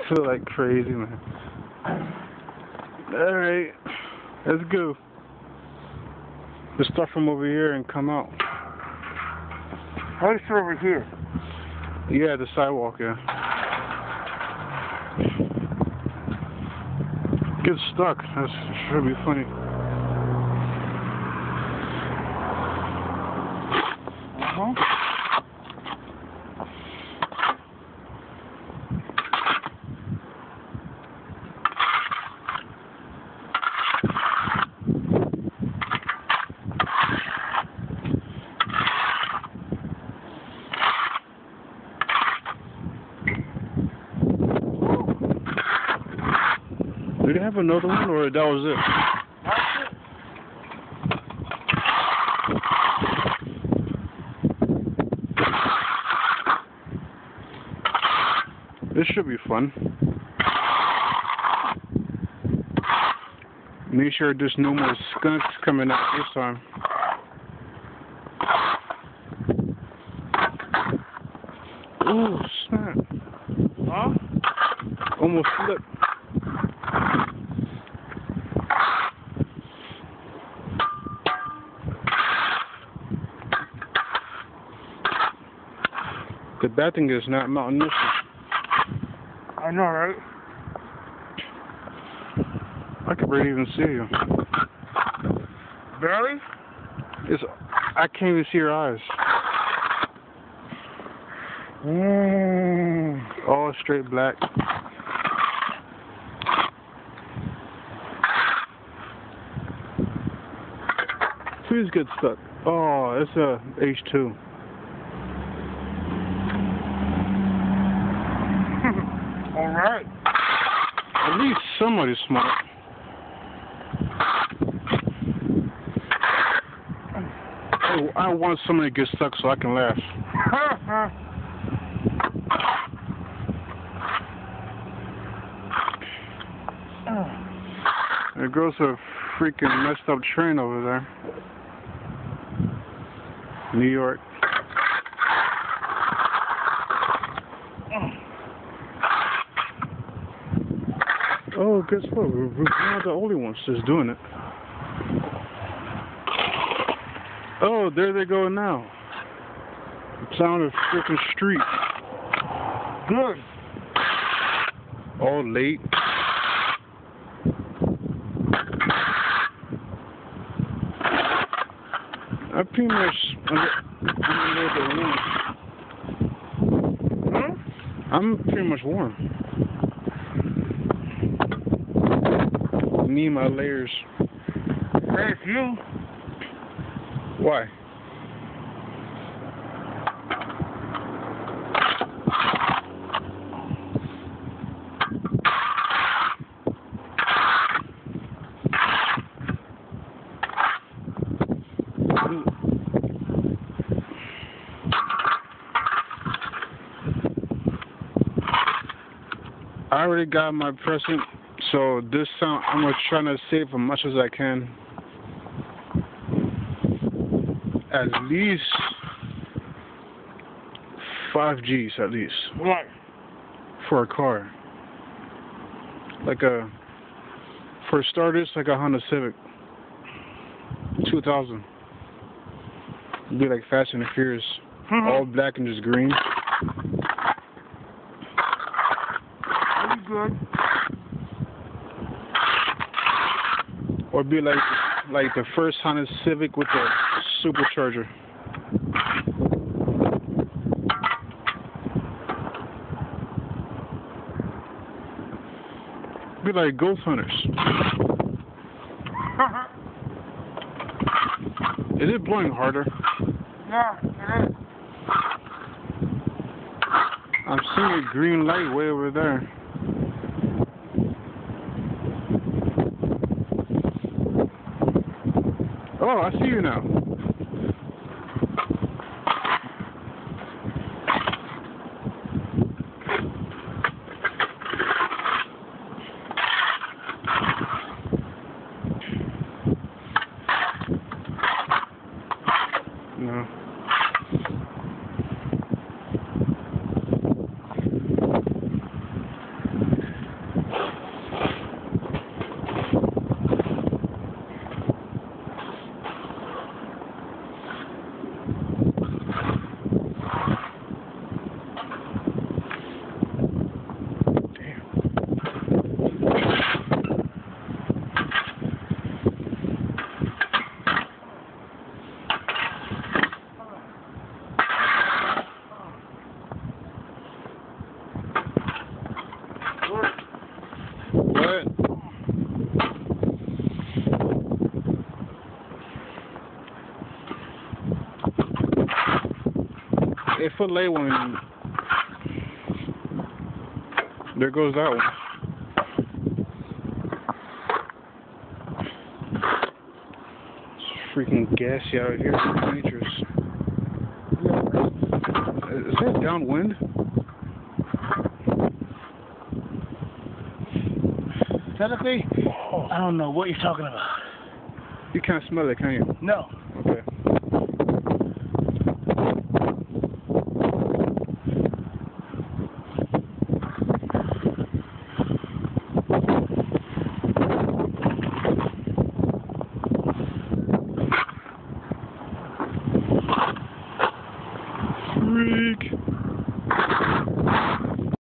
feel like crazy, man. Alright, let's go. Let's start from over here and come out. How is it over here? Yeah, the sidewalk, yeah. Get stuck. That should be funny. Did they have another one, or that was it? This should be fun. Make sure there's no more skunks coming out this time. Oh, snap. Huh? Almost slipped. The bad thing is not mountain. I know, right? I can barely even see you. Barely? I can't even see your eyes. All straight black. Please get stuck. Oh, it's a H2. Alright. At least somebody's smart. Oh, I want somebody to get stuck so I can laugh. There goes a freaking messed up train over there. New York. Oh, guess what? We're not the only ones just doing it. Oh, there they go now. It's on the freaking street. Good. All late. I pretty much I'm pretty much warm. Need my layers. Hey, it's you. Why? I already got my present, so this time I'm gonna try to save as much as I can. At least 5 G's at least. What? For a car. For starters, like a Honda Civic. 2000. It'd be like Fast and the Furious. All black and just green. That'd be good. Or be like the first Honda Civic with the supercharger. Be like Ghost Hunters. Is it blowing harder? Yeah, it is. I'm seeing a green light way over there. Oh, I see you now. No. If a lay one, there goes that one. It's freaking gassy out here. It's dangerous. Is that downwind? Technically, I don't know what you're talking about. You can't smell it, can you? No. Okay.